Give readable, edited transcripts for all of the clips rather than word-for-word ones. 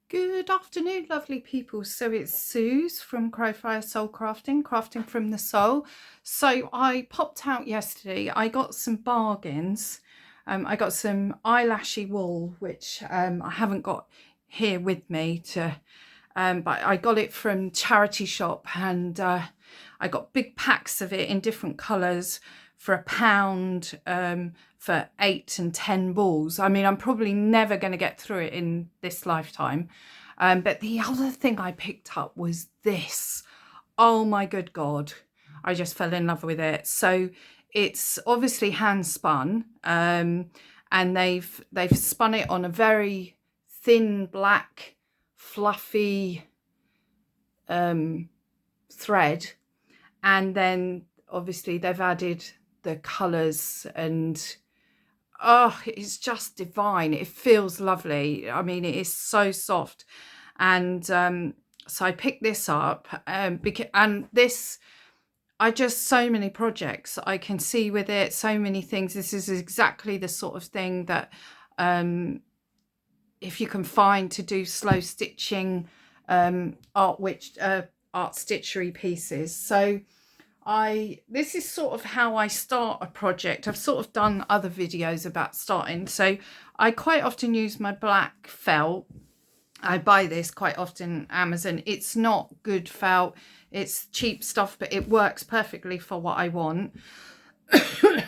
Good afternoon, lovely people. So it's Suze from Crowfire Soul Crafting, crafting from the soul. So I popped out yesterday. I got some bargains. I got some eyelashy wool, which I haven't got here with me to, but I got it from charity shop, and I got big packs of it in different colours for £1 for 8 and 10 balls. I mean, I'm probably never going to get through it in this lifetime. But the other thing I picked up was this. Oh my good God. I just fell in love with it. So it's obviously hand spun, and they've spun it on a very thin black fluffy thread, and then obviously they've added the colours, and oh, it's just divine. It feels lovely. I mean, it is so soft. And so I picked this up, and this, I just, so many projects I can see with it, so many things. This is exactly the sort of thing that if you can find to do slow stitching art stitchery pieces. So this is sort of how I start a project. I've sort of done other videos about starting. So I quite often use my black felt. I buy this quite often on Amazon. It's not good felt. It's cheap stuff, but it works perfectly for what I want.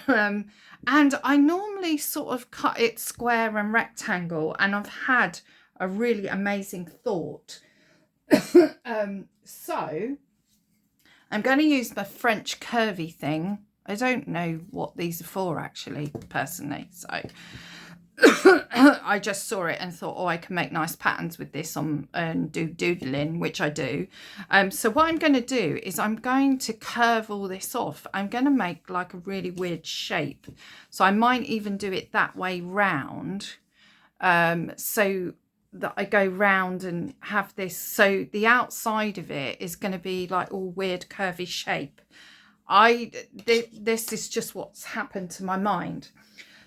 And I normally sort of cut it square and rectangle, and I've had a really amazing thought. So I'm going to use the French curvy thing. I don't know what these are for actually, personally. So I just saw it and thought, oh, I can make nice patterns with this on and do doodling, which I do. So what I'm going to do is I'm going to curve all this off. I'm going to make like a really weird shape. So I might even do it that way round. So that I go round and have this, so the outside of it is going to be like all weird curvy shape. This is just what's happened to my mind.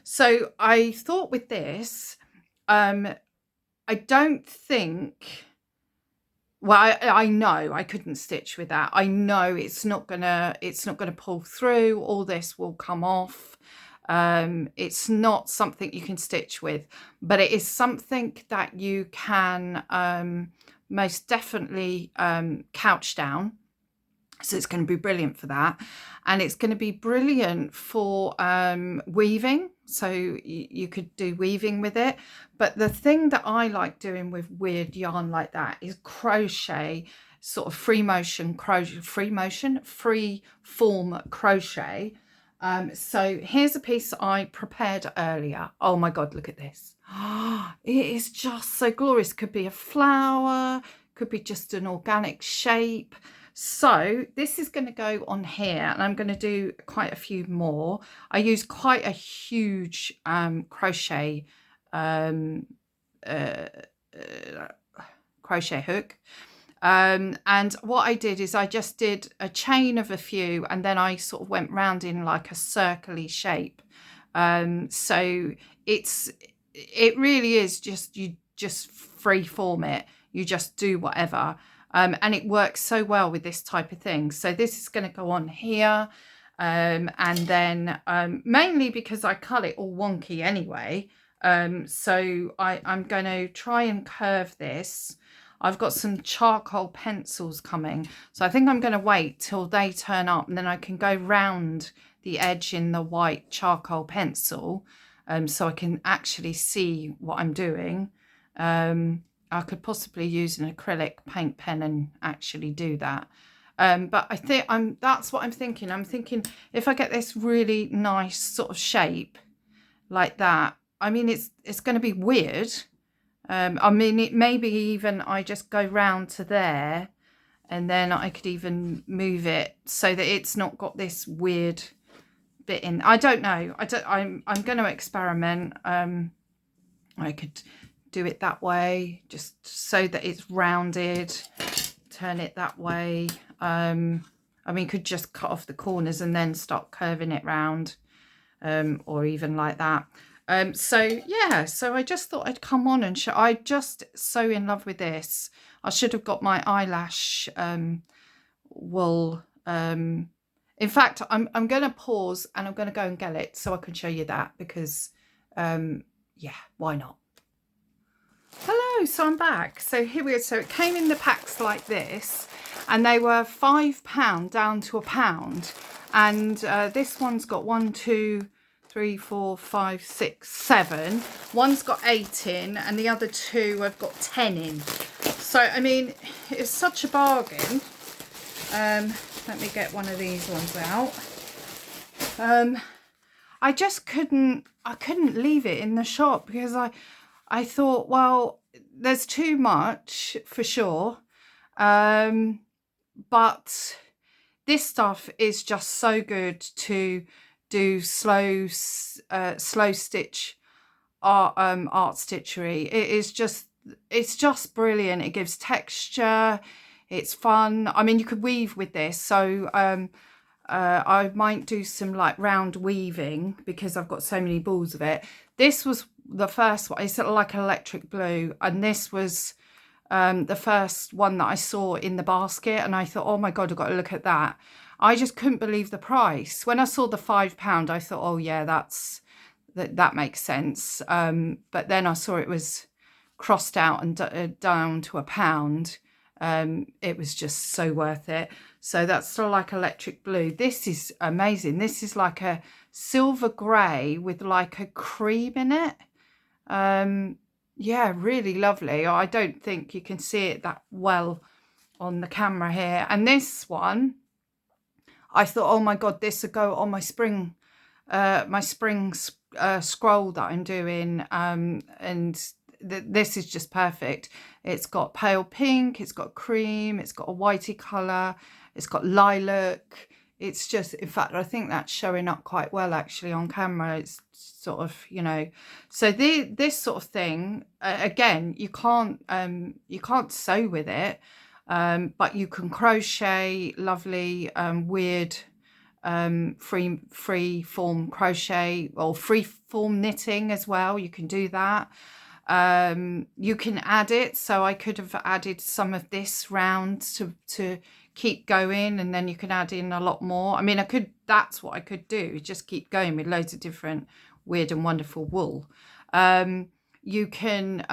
So I thought with this, I don't think, well, I know I couldn't stitch with that. I know it's not gonna pull through. All this will come off. It's not something you can stitch with, but it is something that you can most definitely couch down. So it's going to be brilliant for that, and it's going to be brilliant for weaving. So you could do weaving with it. But the thing that I like doing with weird yarn like that is crochet, sort of free form crochet. So here's a piece I prepared earlier. Oh my God, look at this. It is just so glorious. Could be a flower, could be just an organic shape. So this is going to go on here, and I'm going to do quite a few more. I use quite a huge crochet hook. And what I did is I just did a chain of a few, and then I sort of went round in like a circly shape. So it really is just, you just free form it. You just do whatever. And it works so well with this type of thing. So this is going to go on here. And then mainly because I cut it all wonky anyway. So I'm going to try and curve this. I've got some charcoal pencils coming. So I think I'm going to wait till they turn up, and then I can go round the edge in the white charcoal pencil. So I can actually see what I'm doing. I could possibly use an acrylic paint pen and actually do that. But I think that's what I'm thinking. I'm thinking if I get this really nice sort of shape like that, I mean, it's going to be weird. I mean, it maybe even I just go round to there, and then I could even move it so that it's not got this weird bit in. I don't know. I'm going to experiment. I could do it that way, just so that it's rounded, turn it that way. I mean, could just cut off the corners and then start curving it round, or even like that. So yeah, so I just thought I'd come on and show. I just so in love with this. I should have got my eyelash wool. In fact, I'm going to pause and I'm going to go and get it so I can show you that, because yeah, why not? Hello, so I'm back. So here we are. So it came in the packs like this, and they were £5 down to £1. And this one's got 1, 2, 3, 4, 5, 6, 7. One's got 8 in, and the other two have got 10 in. So I mean, it's such a bargain. Let me get one of these ones out. I just couldn't leave it in the shop, because I thought, well, there's too much for sure. But this stuff is just so good to do slow stitch art stitchery. It's just brilliant. It gives texture. It's fun. I mean, you could weave with this. So I might do some like round weaving, because I've got so many balls of it. This was the first one. It's like an electric blue, and this was the first one that I saw in the basket, and I thought, oh my god, I've got to look at that. I just couldn't believe the price. When I saw the £5, I thought, oh yeah, that makes sense. But then I saw it was crossed out and down to £1. It was just so worth it. So that's sort of like electric blue. This is amazing. This is like a silver grey with like a cream in it. Yeah, really lovely. I don't think you can see it that well on the camera here. And this one, I thought, oh my god, this would go on my spring scroll that I'm doing. And this is just perfect. It's got pale pink, it's got cream, it's got a whitey colour, it's got lilac. It's just, in fact, I think that's showing up quite well actually on camera. It's sort of, you know, so this sort of thing, again, you can't sew with it, but you can crochet lovely weird free form crochet, or free form knitting as well. You can do that. You can add it, so I could have added some of this round to keep going, and then you can add in a lot more. I mean, that's what I could do, just keep going with loads of different weird and wonderful wool. You can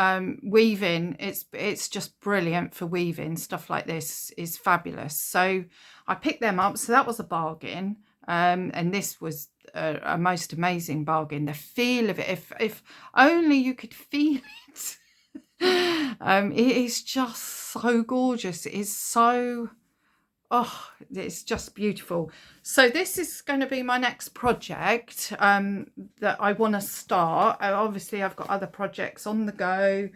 weave in. It's just brilliant for weaving. Stuff like this is fabulous. So I picked them up, so that was a bargain. And this was a most amazing bargain. The feel of it, if only you could feel it. It is just so gorgeous. It is so, oh, it's just beautiful. So this is going to be my next project that I want to start. Obviously, I've got other projects on the go,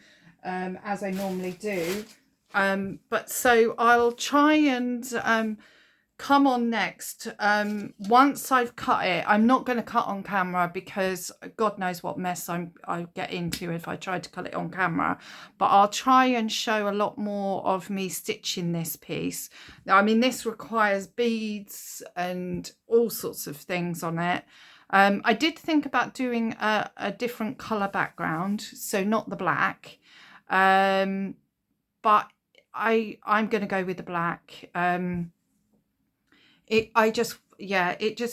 as I normally do. But so I'll try and come on next once I've cut it. I'm not going to cut on camera, because God knows what mess I get into if I try to cut it on camera, but I'll try and show a lot more of me stitching this piece. I mean, this requires beads and all sorts of things on it. I did think about doing a different color background, so not the black, but I'm going to go with the black. It just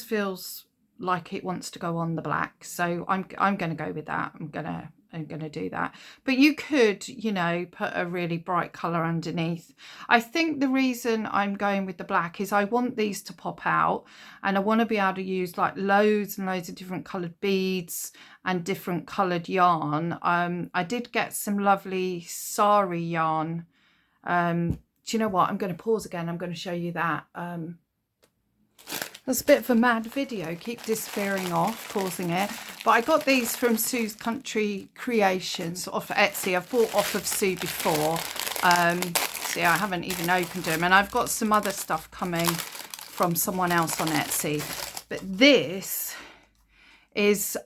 feels like it wants to go on the black, so I'm going to go with that. I'm gonna do that. But you could, you know, put a really bright color underneath. I think the reason I'm going with the black is I want these to pop out, and I want to be able to use like loads and loads of different colored beads and different colored yarn. I did get some lovely sari yarn. Do you know what? I'm going to pause again. I'm going to show you that. That's a bit of a mad video, keep disappearing off, pausing it. But I got these from Sue's Country Creations off Etsy. I've bought off of Sue before. See, I haven't even opened them. And I've got some other stuff coming from someone else on Etsy. But this is,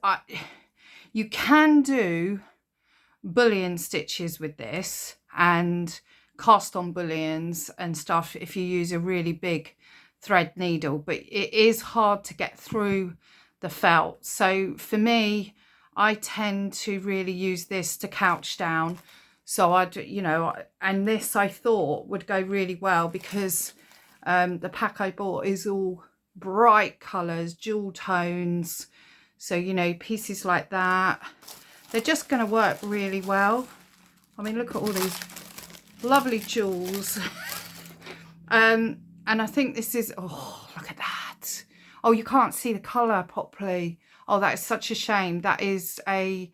you can do bullion stitches with this and cast on bullions and stuff if you use a really big thread needle, but it is hard to get through the felt. So for me, I tend to really use this to couch down. So I'd, you know, and this I thought would go really well because the pack I bought is all bright colours, jewel tones. So, you know, pieces like that, they're just going to work really well. I mean, look at all these lovely jewels. And I think this is, oh, look at that. Oh, you can't see the colour properly. Oh, that is such a shame. That is a,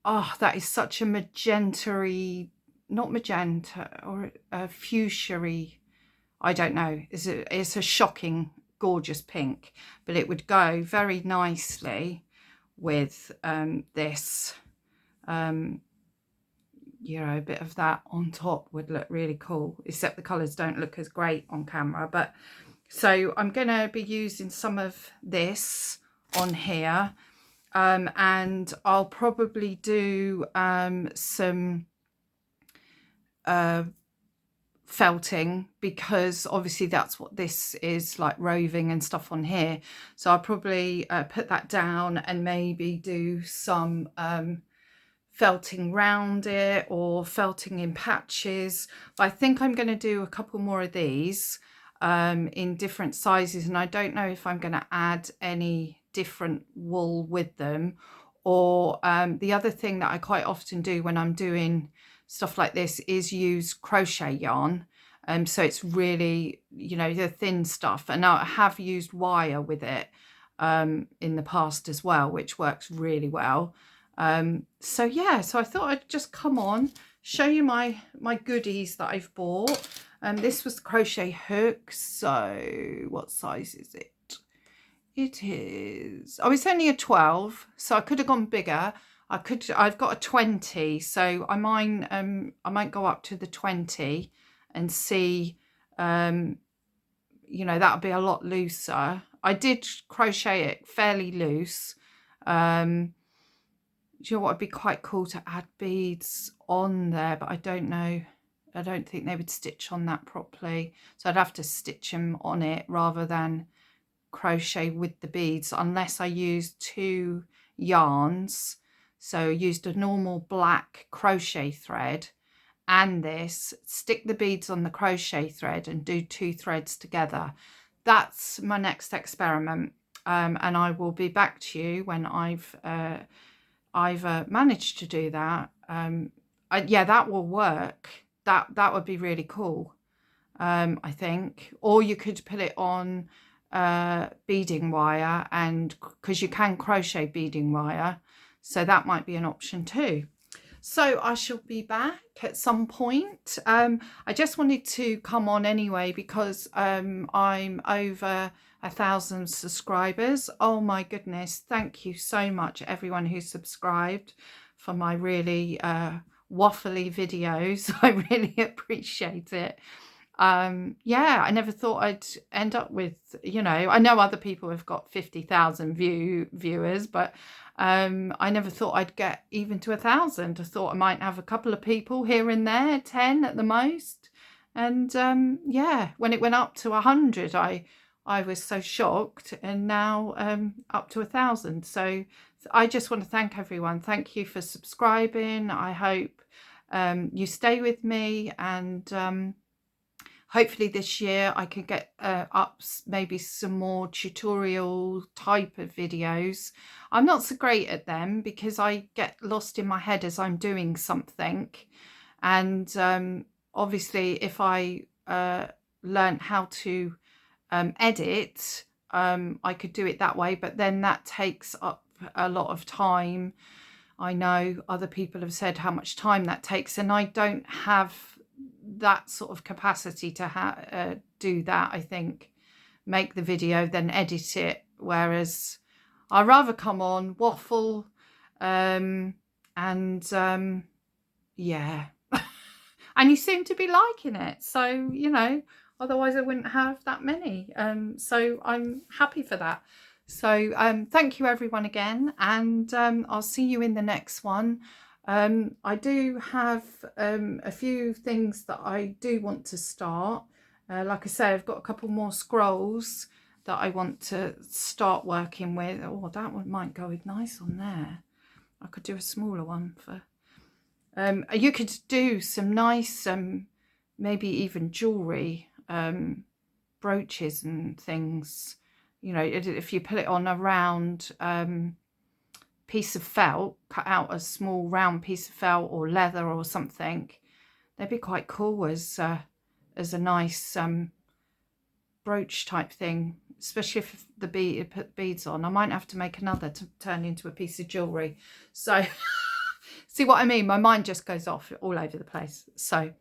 oh, that is such a magenta-y, not magenta, or a fuchsia-y, I don't know. It's a shocking, gorgeous pink, but it would go very nicely with this. You know, a bit of that on top would look really cool, except the colours don't look as great on camera. But so I'm going to be using some of this on here, and I'll probably do some felting, because obviously that's what this is, like roving and stuff on here. So I'll probably put that down and maybe do some felting round it, or felting in patches. But I think I'm going to do a couple more of these in different sizes, and I don't know if I'm going to add any different wool with them. Or the other thing that I quite often do when I'm doing stuff like this is use crochet yarn. So it's really, you know, the thin stuff, and I have used wire with it in the past as well, which works really well. So yeah, so I thought I'd just come on, show you my goodies that I've bought. This was the crochet hook. So what size is it? It is, oh, it's only a 12, so I could have gone bigger. I've got a 20, so I might go up to the 20 and see. You know, that'll be a lot looser. I did crochet it fairly loose. Do you know what would be quite cool to add beads on there, but I don't know. I don't think they would stitch on that properly. So I'd have to stitch them on it rather than crochet with the beads, unless I used 2 yarns. So I used a normal black crochet thread and this, stick the beads on the crochet thread and do 2 threads together. That's my next experiment. And I will be back to you when I've managed to do that. Yeah, that will work. That would be really cool, I think. Or you could put it on beading wire, and because you can crochet beading wire, so that might be an option too. So I shall be back at some point. I just wanted to come on anyway because I'm over 1,000 subscribers. Oh my goodness, thank you so much everyone who subscribed for my really waffly videos. I really appreciate it. Yeah, I never thought I'd end up with, you know, I know other people have got 50,000 viewers, but I never thought I'd get even to 1,000. I thought I might have a couple of people here and there, 10 at the most. And yeah, when it went up to 100, I was so shocked, and now up to 1,000. So I just want to thank everyone. Thank you for subscribing. I hope you stay with me, and hopefully this year I can get up maybe some more tutorial type of videos. I'm not so great at them because I get lost in my head as I'm doing something. And obviously if I learned how to edit, I could do it that way, but then that takes up a lot of time. I know other people have said how much time that takes, and I don't have that sort of capacity to do that. I think make the video then edit it, whereas I'd rather come on, waffle, and yeah. And you seem to be liking it, so you know, otherwise I wouldn't have that many. So I'm happy for that. So thank you everyone again, and I'll see you in the next one. I do have a few things that I do want to start. Like I say, I've got a couple more scrolls that I want to start working with. Oh, that one might go nice on there. I could do a smaller one for. You could do some nice, maybe even jewellery, brooches and things. You know, if you put it on a round piece of felt, cut out a small round piece of felt or leather or something, they'd be quite cool as a nice brooch type thing, especially if the put beads on. I might have to make another to turn into a piece of jewellery. So see what I mean? My mind just goes off all over the place. So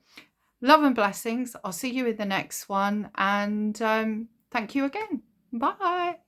love and blessings. I'll see you in the next one, and thank you again. Bye.